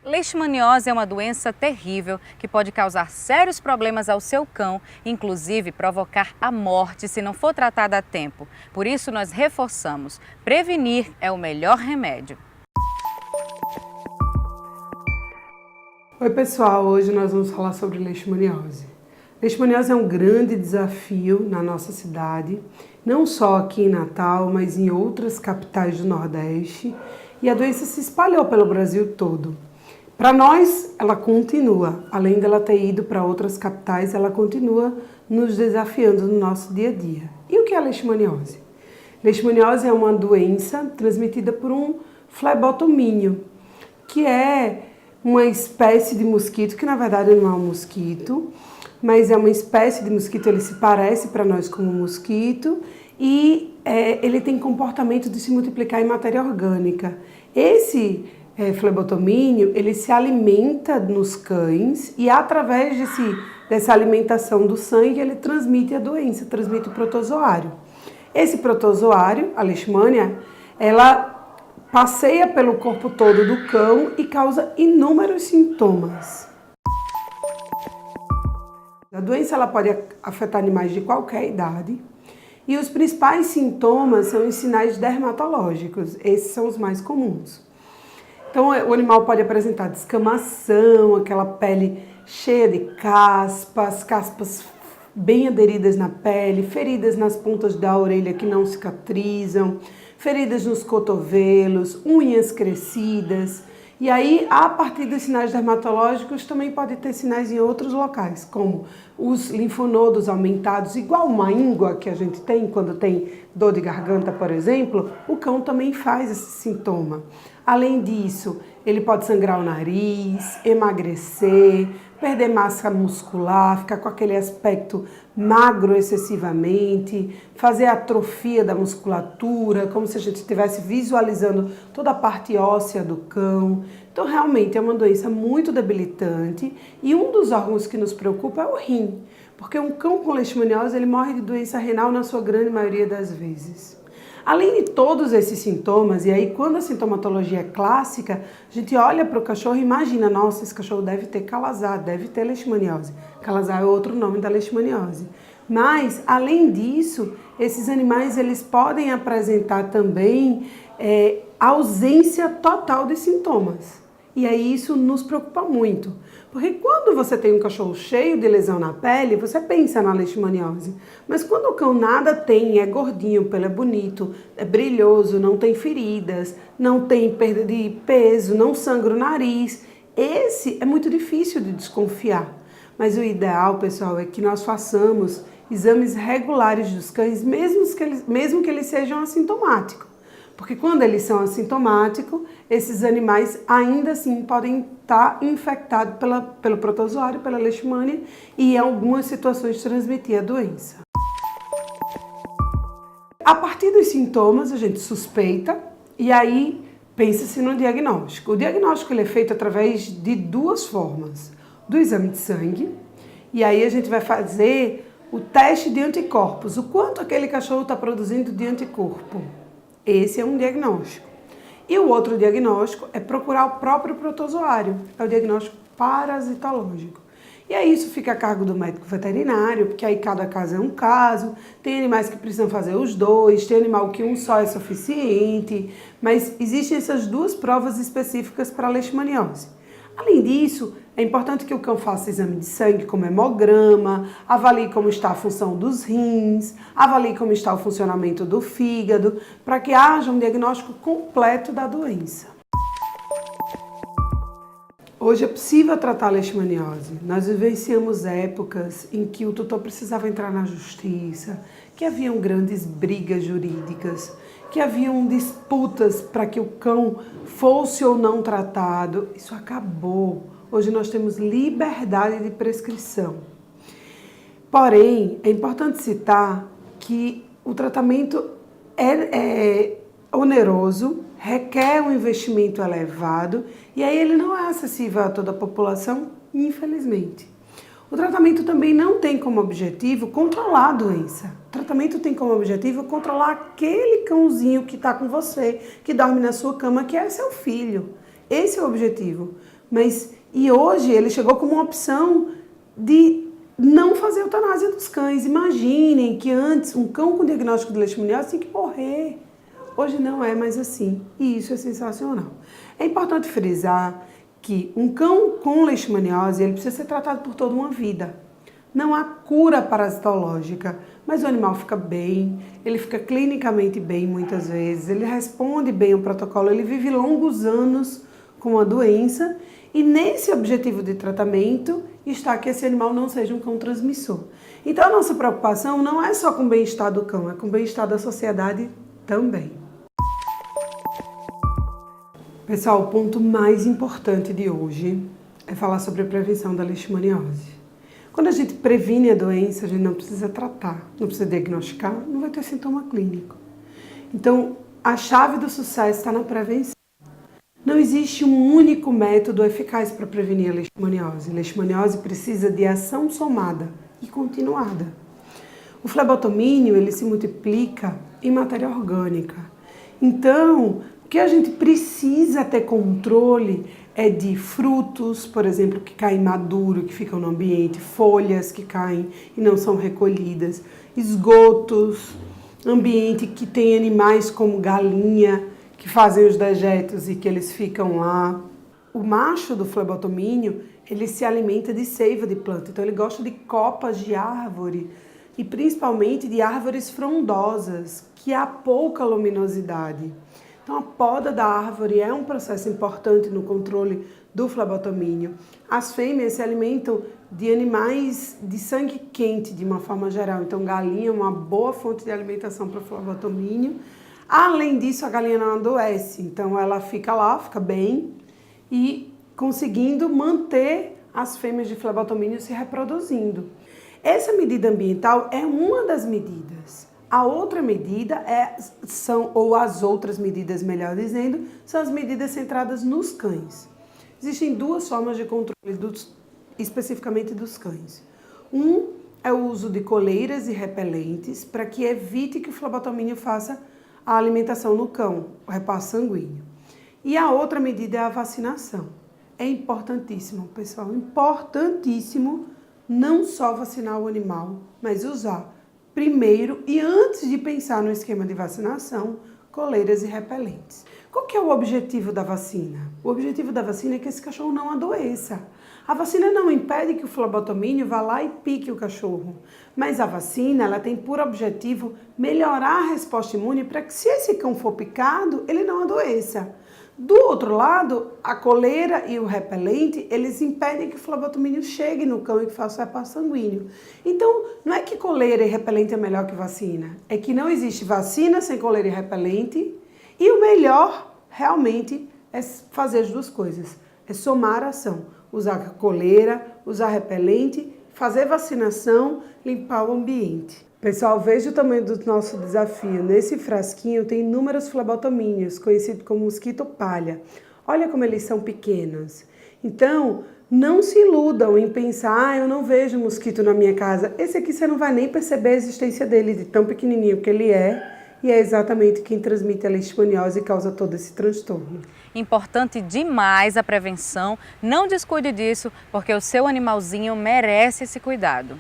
Leishmaniose é uma doença terrível que pode causar sérios problemas ao seu cão, inclusive provocar a morte se não for tratada a tempo. Por isso nós reforçamos: prevenir é o melhor remédio. Oi pessoal, hoje nós vamos falar sobre leishmaniose. Leishmaniose é um grande desafio na nossa cidade, não só aqui em Natal, mas em outras capitais do Nordeste, e a doença se espalhou pelo Brasil todo. Para nós, ela continua, além dela ter ido para outras capitais, ela continua nos desafiando no nosso dia a dia. E o que é a leishmaniose? Leishmaniose é uma doença transmitida por um flebotomínio, que é uma espécie de mosquito, que na verdade não é um mosquito, mas é uma espécie de mosquito, ele se parece para nós como um mosquito e ele tem comportamento de se multiplicar em matéria orgânica. Esse flebotomínio, ele se alimenta nos cães e através dessa alimentação do sangue, ele transmite a doença, transmite o protozoário. Esse protozoário, a leishmania, ela passeia pelo corpo todo do cão e causa inúmeros sintomas. A doença ela pode afetar animais de qualquer idade e os principais sintomas são os sinais dermatológicos, esses são os mais comuns. Então o animal pode apresentar descamação, aquela pele cheia de caspas bem aderidas na pele, feridas nas pontas da orelha que não cicatrizam, feridas nos cotovelos, unhas crescidas. E aí, a partir dos sinais dermatológicos, também pode ter sinais em outros locais, como os linfonodos aumentados, igual uma íngua que a gente tem quando tem dor de garganta, por exemplo, o cão também faz esse sintoma. Além disso, ele pode sangrar o nariz, emagrecer, perder massa muscular, ficar com aquele aspecto magro excessivamente, fazer atrofia da musculatura, como se a gente estivesse visualizando toda a parte óssea do cão. Então, realmente é uma doença muito debilitante e um dos órgãos que nos preocupa é o rim, porque um cão com leishmaniose ele morre de doença renal na sua grande maioria das vezes. Além de todos esses sintomas, e aí quando a sintomatologia é clássica, a gente olha para o cachorro e imagina, nossa, esse cachorro deve ter calazar, deve ter leishmaniose. Calazar é outro nome da leishmaniose. Mas, além disso, esses animais eles podem apresentar também ausência total de sintomas. E aí isso nos preocupa muito, porque quando você tem um cachorro cheio de lesão na pele, você pensa na leishmaniose. Mas quando o cão nada tem, é gordinho, o pelo é bonito, é brilhoso, não tem feridas, não tem perda de peso, não sangra o nariz, esse é muito difícil de desconfiar. Mas o ideal, pessoal, é que nós façamos exames regulares dos cães, mesmo que eles sejam assintomáticos. Porque quando eles são assintomáticos, esses animais ainda assim podem estar infectados pelo protozoário, pela leishmania e em algumas situações transmitir a doença. A partir dos sintomas a gente suspeita e aí pensa-se no diagnóstico. O diagnóstico ele é feito através de duas formas. Do exame de sangue e aí a gente vai fazer o teste de anticorpos, o quanto aquele cachorro está produzindo de anticorpo. Esse é um diagnóstico. E o outro diagnóstico é procurar o próprio protozoário, é o diagnóstico parasitológico. E aí isso fica a cargo do médico veterinário, porque aí cada caso é um caso, tem animais que precisam fazer os dois, tem animal que um só é suficiente, mas existem essas duas provas específicas para a leishmaniose. Além disso, é importante que o cão faça exame de sangue como hemograma, avalie como está a função dos rins, avalie como está o funcionamento do fígado, para que haja um diagnóstico completo da doença. Hoje é possível tratar a leishmaniose. Nós vivenciamos épocas em que o tutor precisava entrar na justiça, que haviam grandes brigas jurídicas, que haviam disputas para que o cão fosse ou não tratado. Isso acabou. Hoje nós temos liberdade de prescrição. Porém, é importante citar que o tratamento é oneroso, requer um investimento elevado e aí ele não é acessível a toda a população, infelizmente. O tratamento também não tem como objetivo controlar a doença. O tratamento tem como objetivo controlar aquele cãozinho que está com você, que dorme na sua cama, que é seu filho. Esse é o objetivo. E hoje ele chegou como uma opção de não fazer eutanásia dos cães. Imaginem que antes um cão com diagnóstico de leishmaniose tinha que morrer. Hoje não é mais assim. E isso é sensacional. É importante frisar que um cão com leishmaniose ele precisa ser tratado por toda uma vida. Não há cura parasitológica, mas o animal fica bem, ele fica clinicamente bem muitas vezes, ele responde bem ao protocolo, ele vive longos anos com a doença e nesse objetivo de tratamento está que esse animal não seja um cão transmissor. Então a nossa preocupação não é só com o bem-estar do cão, é com o bem-estar da sociedade também. Pessoal, o ponto mais importante de hoje é falar sobre a prevenção da leishmaniose. Quando a gente previne a doença, a gente não precisa tratar, não precisa diagnosticar, não vai ter sintoma clínico. Então, a chave do sucesso está na prevenção. Não existe um único método eficaz para prevenir a leishmaniose. A leishmaniose precisa de ação somada e continuada. O flebotomínio, ele se multiplica em matéria orgânica. Então, o que a gente precisa ter controle é de frutos, por exemplo, que caem maduro, que ficam no ambiente, folhas que caem e não são recolhidas, esgotos, ambiente que tem animais como galinha, que fazem os dejetos e que eles ficam lá. O macho do flebotomínio, ele se alimenta de seiva de planta, então ele gosta de copas de árvore e principalmente de árvores frondosas, que há pouca luminosidade. Então, a poda da árvore é um processo importante no controle do flebotomínio. As fêmeas se alimentam de animais de sangue quente, de uma forma geral. Então, galinha é uma boa fonte de alimentação para o flebotomínio. Além disso, a galinha não adoece. Então, ela fica lá, fica bem e conseguindo manter as fêmeas de flebotomínio se reproduzindo. Essa medida ambiental é uma das medidas. A outra medida ou as outras medidas, melhor dizendo, são as medidas centradas nos cães. Existem duas formas de controle especificamente dos cães. Um é o uso de coleiras e repelentes para que evite que o flebotomínio faça a alimentação no cão, o repasse sanguíneo. E a outra medida é a vacinação. É importantíssimo, pessoal, importantíssimo não só vacinar o animal, mas usar primeiro e antes de pensar no esquema de vacinação, coleiras e repelentes. Qual que é o objetivo da vacina? O objetivo da vacina é que esse cachorro não adoeça. A vacina não impede que o flebotomínio vá lá e pique o cachorro, mas a vacina ela tem por objetivo melhorar a resposta imune para que se esse cão for picado, ele não adoeça. Do outro lado, a coleira e o repelente, eles impedem que o flebotomínio chegue no cão e que faça o repasse sanguíneo. Então, não é que coleira e repelente é melhor que vacina, é que não existe vacina sem coleira e repelente e o melhor, realmente, é fazer as duas coisas, é somar a ação, usar coleira, usar repelente, fazer vacinação, limpar o ambiente. Pessoal, veja o tamanho do nosso desafio. Nesse frasquinho tem inúmeros flebotomínios, conhecido como mosquito palha. Olha como eles são pequenos. Então, não se iludam em pensar, eu não vejo mosquito na minha casa. Esse aqui você não vai nem perceber a existência dele, de tão pequenininho que ele é. E é exatamente quem transmite a leishmaniose e causa todo esse transtorno. Importante demais a prevenção. Não descuide disso, porque o seu animalzinho merece esse cuidado.